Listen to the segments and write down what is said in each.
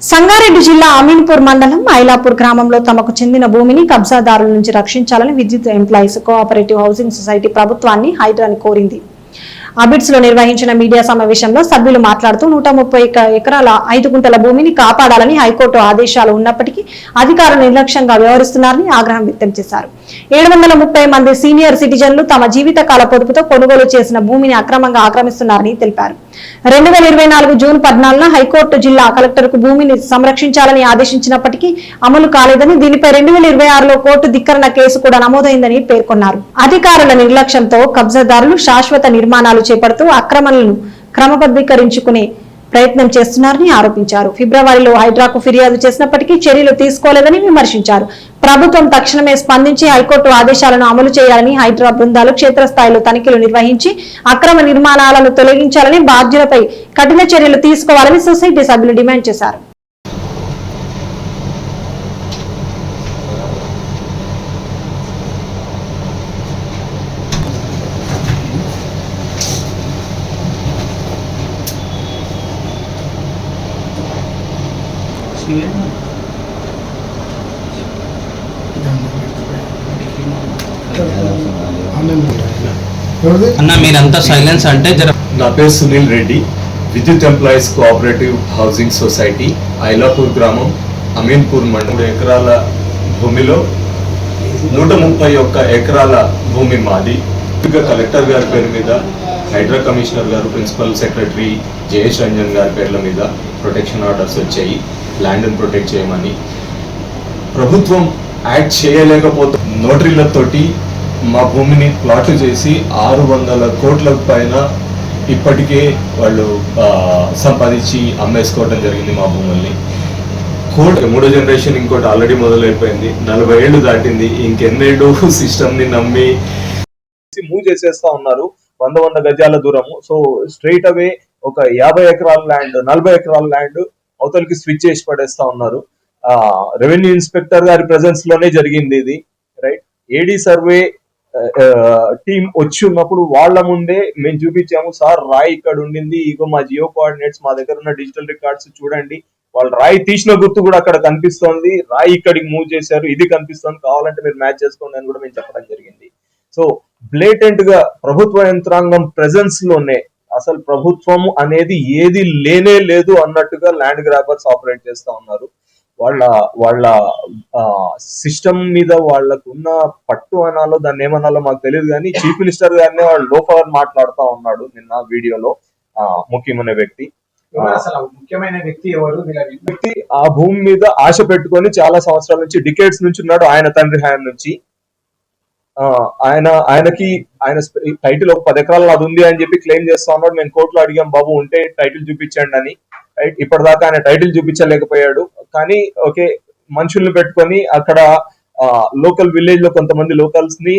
సంగారెడ్డి జిల్లా అమీన్పూర్ మండలం ఐలాపూర్ గ్రామంలో తమకు చెందిన భూమిని కబ్జాదారుల నుంచి రక్షించాలని విద్యుత్ ఎంప్లాయీస్ కోఆపరేటివ్ హౌసింగ్ సొసైటీ ప్రభుత్వాన్ని హైడ్రాని కోరింది. అబిడ్స్ లో నిర్వహించిన మీడియా సమావేశంలో సభ్యులు మాట్లాడుతూ 130 ఎకరాల 5 గుంటల భూమిని కాపాడాలని హైకోర్టు ఆదేశాలు ఉన్నప్పటికీ అధికారులు నిర్లక్ష్యంగా వ్యవహరిస్తున్నారని ఆగ్రహం వ్యక్తం చేశారు. 730 మంది సీనియర్ సిటిజన్లు తమ జీవితకాల పొదుపుతో కొనుగోలు చేసిన భూమిని అక్రమంగా ఆక్రమిస్తున్నారని తెలిపారు. 2024 జూన్ 14న హైకోర్టు జిల్లా కలెక్టర్ కు భూమిని సంరక్షించాలని ఆదేశించినప్పటికీ అమలు కాలేదని, దీనిపై 2026లో కోర్టు ధిక్కరణ కేసు కూడా నమోదైందని పేర్కొన్నారు. అధికారుల నిర్లక్ష్యంతో కబ్జాదారులు శాశ్వత నిర్మాణాలు చేపడుతూ అక్రమాలను క్రమబద్ధీకరించుకునే ప్రయత్నం చేస్తున్నారని ఆరోపించారు. ఫిబ్రవరిలో హైడ్రాకు ఫిర్యాదు చేసినప్పటికీ చర్యలు తీసుకోలేదని విమర్శించారు. ప్రభుత్వం తక్షణమే స్పందించి హైకోర్టు ఆదేశాలను అమలు చేయాలని, హైడ్రా బృందాలు క్షేత్రస్థాయిలో తనిఖీలు నిర్వహించి అక్రమ నిర్మాణాలను తొలగించాలని, బాధ్యులపై కఠిన చర్యలు తీసుకోవాలని సొసైటీ సభ్యులు డిమాండ్ చేశారు. అన్న మీరంతా సైలెన్స్ అంటే నా పేరు సునీల్ రెడ్డి, విద్యుత్ employees cooperative housing society, Ailapur గ్రామం, అమీన్పూర్ మండలం. 3 ఎకరాల భూమిలో 131 ఎకరాల భూమి మాది. కలెక్టర్ గారి పేరు మీద, హైడ్రా కమిషనర్ గారు, ప్రిన్సిపల్ సెక్రటరీ జయేష్ రంజన్ గారి పేర్ల మీద ప్రొటెక్షన్ ఆర్డర్స్ వచ్చాయి ల్యాండ్ని ప్రొటెక్ట్ చేయమని. ప్రభుత్వం యాక్ట్ చేయలేకపోతే నోటరీలతోటి మా భూమిని ప్లాట్లు చేసి 600 కోట్ల పైన ఇప్పటికే వాళ్ళు సంపాదించి అమ్మేసుకోవడం జరిగింది మా భూముల్ని. కోర్టు 3వ జనరేషన్ ఇంకోటి ఆల్రెడీ మొదలైపోయింది. 40 ఏళ్ళు దాటింది. ఇంకెన్నేళ్ళు సిస్టమ్ని నమ్మి మూవ్ చేసేస్తా ఉన్నారు. 100 గజాల దూరము. సో స్ట్రైట్ అవే ఒక 50 ఎకరాల ల్యాండ్, 40 ఎకరాల ల్యాండ్ అవతలకి స్విచ్ చేసి పడేస్తా ఉన్నారు. రెవెన్యూ ఇన్స్పెక్టర్ గారి ప్రెజెన్స్ లోనే జరిగింది ఇది, రైట్. ఏడీ సర్వే టీం వచ్చి ఉన్నప్పుడు వాళ్ళ ముందే మేము చూపించాము, సార్ రాయి ఇక్కడ ఉండింది, ఇగో మా జియో కోఆర్డినేట్స్, మా దగ్గర ఉన్న డిజిటల్ రికార్డ్స్ చూడండి, వాళ్ళు రాయి తీసిన గుర్తు కూడా అక్కడ కనిపిస్తోంది, రాయి ఇక్కడికి మూవ్ చేశారు, ఇది కనిపిస్తోంది, కావాలంటే మీరు మ్యాచ్ చేసుకోండి అని కూడా మేము చెప్పడం జరిగింది. సో బ్లేటెంట్ గా ప్రభుత్వ యంత్రాంగం ప్రెజెన్స్ లోనే అసలు ప్రభుత్వం అనేది ఏది లేనే లేదు అన్నట్టుగా ల్యాండ్ గ్రాబర్స్ ఆపరేట్ చేస్తా ఉన్నారు. వాళ్ళ సిస్టమ్ మీద వాళ్ళకున్న పట్టు అనాలో దాన్ని ఏమనాలో మాకు తెలియదు, కానీ చీఫ్ మినిస్టర్ గారిని వాళ్ళు లోఫర్ మాట్లాడుతూ ఉన్నాడు నిన్న వీడియోలో. ముఖ్యమైన వ్యక్తి వ్యక్తి ఆ భూమి మీద ఆశ పెట్టుకొని చాలా సంవత్సరాల నుంచి, డికేడ్స్ నుంచి ఉన్నాడు. ఆయన తండ్రి హయాం నుంచి ఆయనకి టైటిల్ ఒక 10 ఎకరాలు అది ఉంది అని చెప్పి క్లెయిమ్ చేస్తా ఉన్నాడు. మేము కోర్టులో అడిగాం, బాబు ఉంటే టైటిల్ చూపించండి అని. రైట్, ఇప్పటిదాకా ఆయన టైటిల్ చూపించలేకపోయాడు. కానీ ఓకే, మనుషుల్ని పెట్టుకొని అక్కడ లోకల్ విలేజ్ లో కొంతమంది లోకల్స్ ని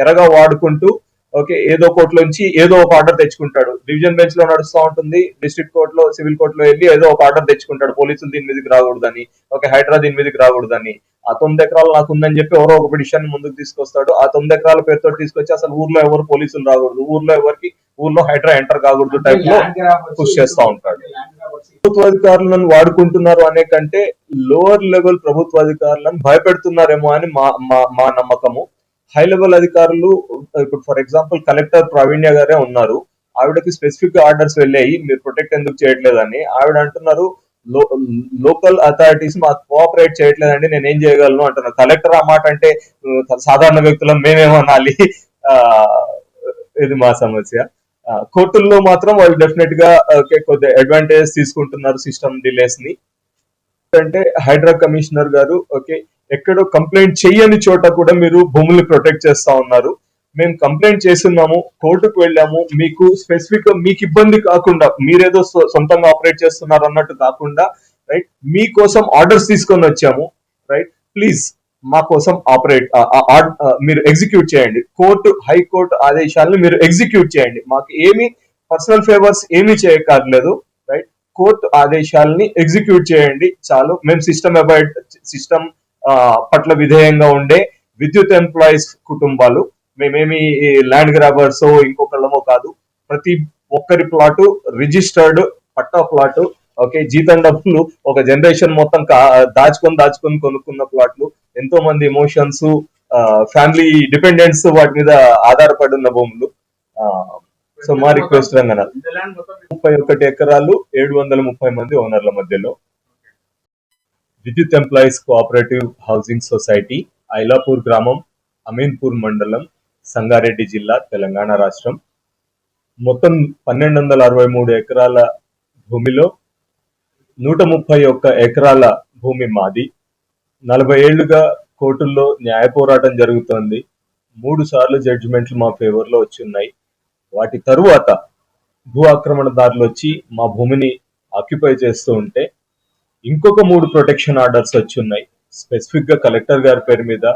ఎరగా వాడుకుంటూ ఓకే ఏదో కోర్టులోంచి ఏదో ఒక ఆర్డర్ తెచ్చుకుంటాడు. డివిజన్ బెంచ్ లో నడుస్తూ ఉంటుంది, డిస్ట్రిక్ట్ కోర్టులో, సివిల్ కోర్టులో వెళ్ళి ఏదో ఒక ఆర్డర్ తెచ్చుకుంటాడు, పోలీసులు దీని మీదకి రాకూడదని, ఓకే హైడ్రా దీని మీదకి రాకూడదని. ఆ 9 ఎకరాలు నాకు ఉందని చెప్పి ఎవరో ఒక పిటిషన్ ముందుకు తీసుకొస్తాడు. ఆ 9 ఎకరాల పేరుతో తీసుకొచ్చి అసలు ఊర్లో ఎవరు పోలీసులు రాకూడదు, ఊర్లో హైడ్రా ఎంటర్ కాకూడదు టైప్ లో పుష్ చేస్తా ఉంటాడు. ప్రభుత్వాధికారులను వాడుకుంటున్నారు అనే కంటే లోవర్ లెవెల్ ప్రభుత్వాధికారులను భయపెడుతున్నారేమో అని మా నమ్మకము. హై లెవెల్ అధికారులు, ఇప్పుడు ఫర్ ఎగ్జాంపుల్ కలెక్టర్ ప్రావీణ్య గారే ఉన్నారు, ఆవిడకి స్పెసిఫిక్ ఆర్డర్స్ వెళ్ళాయి మీరు ప్రొటెక్ట్ ఎందుకు చేయట్లేదని. ఆవిడ అంటున్నారు లోకల్ అథారిటీస్ మాకు కోఆపరేట్ చేయట్లేదండి, నేనేం చేయగలను అంటున్నారు. కలెక్టర్ ఆ మాట అంటే సాధారణ వ్యక్తులను మేమేమనాలి, ఇది మా సమస్య. కోర్టుల్లో మాత్రం వాళ్ళు డెఫినెట్ గా కొద్దిగా అడ్వాంటేజ్ తీసుకుంటున్నారు సిస్టమ్ డిలేస్ ని. అంటే హైడ్రా కమిషనర్ గారు ఓకే ఎక్కడో కంప్లైంట్ చెయ్యని చోట కూడా మీరు భూముల్ని ప్రొటెక్ట్ చేస్తా ఉన్నారు. మేము కంప్లైంట్ చేస్తున్నాము, కోర్టుకు వెళ్ళాము, మీకు స్పెసిఫిక్ గా మీకు ఇబ్బంది కాకుండా, మీరేదో సొంతంగా ఆపరేట్ చేస్తున్నారు అన్నట్టు కాకుండా, రైట్, మీకోసం ఆర్డర్స్ తీసుకొని వచ్చాము, రైట్, ప్లీజ్ మా కోసం మీరు ఎగ్జిక్యూట్ చేయండి, హైకోర్టు ఆదేశాలను మీరు ఎగ్జిక్యూట్ చేయండి, మాకు ఏమి పర్సనల్ ఫేవర్స్ ఏమీ చేయక్కర్లేదు, రైట్, కోర్టు ఆదేశాలని ఎగ్జిక్యూట్ చేయండి చాలు. మేము సిస్టమ్ పట్ల విధేయంగా ఉండే విద్యుత్ ఎంప్లాయీస్ కుటుంబాలు, మేమేమి ల్యాండ్ గ్రాబర్స్ ఇంకొకళ్ళమో కాదు. ప్రతి ఒక్కరి ప్లాటు రిజిస్టర్డ్ పట్టా ప్లాటు ఓకే, జీతం డబ్బులు ఒక జనరేషన్ మొత్తం దాచుకొని కొనుక్కున్న ప్లాట్లు, ఎంతో మంది ఎమోషన్స్, ఫ్యామిలీ డిపెండెంట్స్ వాటి మీద ఆధారపడి ఉన్న భూములు. సో మా రిక్వెస్ట్ రంగన 31 ఎకరాలు 730 మంది ఓనర్ల మధ్యలో విద్యుత్ employees cooperative housing society, Ailapur గ్రామం, అమీన్పూర్ మండలం, సంగారెడ్డి జిల్లా, తెలంగాణ రాష్ట్రం. మొత్తం 1263 ఎకరాల భూమిలో 131 ఎకరాల భూమి మాది. 40 ఏళ్లుగా కోర్టుల్లో న్యాయ పోరాటం జరుగుతోంది. 3 సార్లు జడ్జిమెంట్లు మా ఫేవర్ లో వచ్చి ఉన్నాయి. వాటి తరువాత భూ ఆక్రమణదారులు వచ్చి మా భూమిని ఆక్యుపై చేస్తూ ఉంటే ఇంకొక 3 ప్రొటెక్షన్ ఆర్డర్స్ వచ్చి ఉన్నాయి. స్పెసిఫిక్ గా కలెక్టర్ గారి పేరు మీద,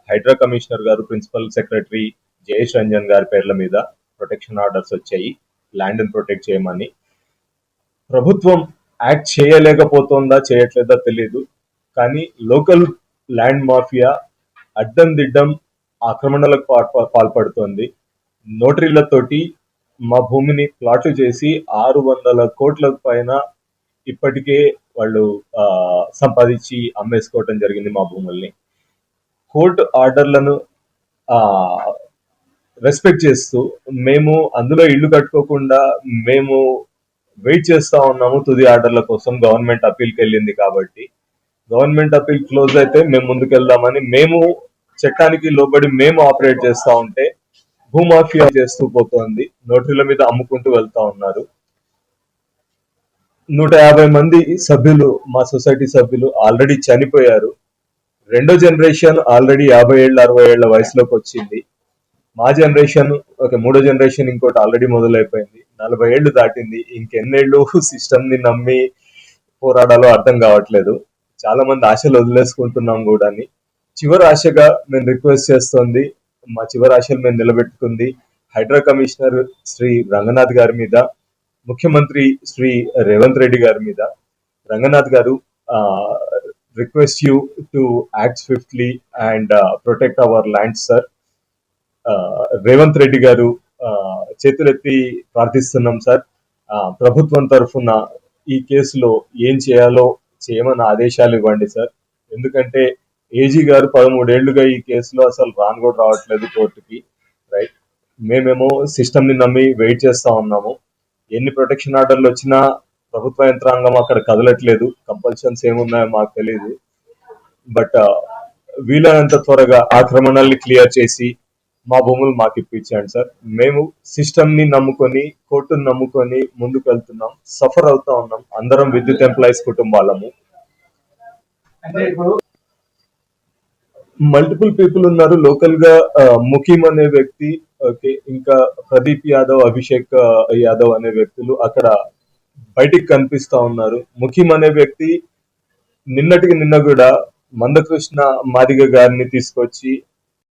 హైడ్రా కమిషనర్ గారు, ప్రిన్సిపల్ సెక్రటరీ జయేష్ రంజన్ గారి పేర్ల మీద ప్రొటెక్షన్ ఆర్డర్స్ వచ్చాయి ల్యాండ్ ప్రొటెక్ట్ చేయమని. ప్రభుత్వం యాక్ట్ చేయలేకపోతుందా చేయట్లేదా తెలియదు, కానీ లోకల్ ల్యాండ్ మాఫియా అడ్డం దిడ్డం ఆక్రమణలకు పాల్పడుతోంది. నోటరీలతోటి మా భూమిని ప్లాట్లు చేసి 600 కోట్ల పైన ఇప్పటికే వాళ్ళు సంపాదించి అమ్మేసుకోవటం జరిగింది మా భూముల్ని. కోర్టు ఆర్డర్లను రెస్పెక్ట్ చేస్తూ మేము అందులో ఇల్లు కట్టుకోకుండా మేము వెయిట్ చేస్తా ఉన్నాము తుది ఆర్డర్ల కోసం. గవర్నమెంట్ అప్పీల్కి వెళ్ళింది కాబట్టి గవర్నమెంట్ అప్పీల్ క్లోజ్ అయితే మేము ముందుకెళ్దామని మేము చట్టానికి లోబడి మేము ఆపరేట్ చేస్తా ఉంటే భూమాఫియా చేస్తూ పోతోంది. నోటరీల మీద అమ్ముకుంటూ వెళ్తా ఉన్నారు. 150 మంది సభ్యులు, మా సొసైటీ సభ్యులు ఆల్రెడీ చనిపోయారు. రెండో జనరేషన్ ఆల్రెడీ 50 ఏళ్ళ 60 ఏళ్ల వయసులోకి వచ్చింది. మా జనరేషన్ మూడో జనరేషన్ ఇంకోటి ఆల్రెడీ మొదలైపోయింది. 40 ఏళ్లు దాటింది. ఇంకెన్నేళ్ళు సిస్టమ్ ని నమ్మి పోరాడాలో అర్థం కావట్లేదు. చాలా మంది ఆశలు వదిలేసుకుంటున్నాం కూడా. చివరి ఆశగా మేము రిక్వెస్ట్ చేస్తోంది, మా చివరి ఆశలు మేము నిలబెట్టుకుంది హైడ్రా కమిషనర్ శ్రీ రంగనాథ్ గారి మీద, ముఖ్యమంత్రి శ్రీ రేవంత్ రెడ్డి గారి మీద. రంగనాథ్ గారు, request you to act swiftly and protect our land sir. Revanth Reddy గారు, చేతులెత్తి ప్రార్థిస్తున్నాం సార్, ప్రభుత్వం తరఫున ఈ కేసులో ఏం చేయాలో చేయమని ఆదేశాలు ఇవ్వండి సార్. ఎందుకంటే ఏజీ గారు 13 ఏళ్లుగా ఈ కేసులో అసలు కూడా రావట్లేదు కోర్టుకి. రైట్, మేమేమో సిస్టమ్ ని నమ్మి వెయిట్ చేస్తా ఉన్నాము. ఎన్ని ప్రొటెక్షన్ ఆర్డర్లు వచ్చినా ప్రభుత్వ యంత్రాంగం అక్కడ కదలట్లేదు. కంపల్షన్స్ ఏమున్నాయో మాకు తెలియదు. బట్ వీలైనంత త్వరగా ఆక్రమణల్ని క్లియర్ చేసి మా భూములు మాకు ఇప్పించండి సార్. మేము సిస్టమ్ ని నమ్ముకొని, కోర్టును నమ్ముకొని ముందుకు వెళ్తున్నాం, సఫర్ అవుతా ఉన్నాం. అందరం విద్యుత్ ఎంప్లాయీస్ కుటుంబాలము. మల్టిపుల్ పీపుల్ ఉన్నారు. లోకల్ గా ముఖీం అనే వ్యక్తి, ఓకే, ఇంకా ప్రదీప్ యాదవ్, అభిషేక్ యాదవ్ అనే వ్యక్తులు అక్కడ బయటికి కనిపిస్తా ఉన్నారు. ముఖీం అనే వ్యక్తి నిన్న కూడా మందకృష్ణ మాదిగ గారిని తీసుకొచ్చి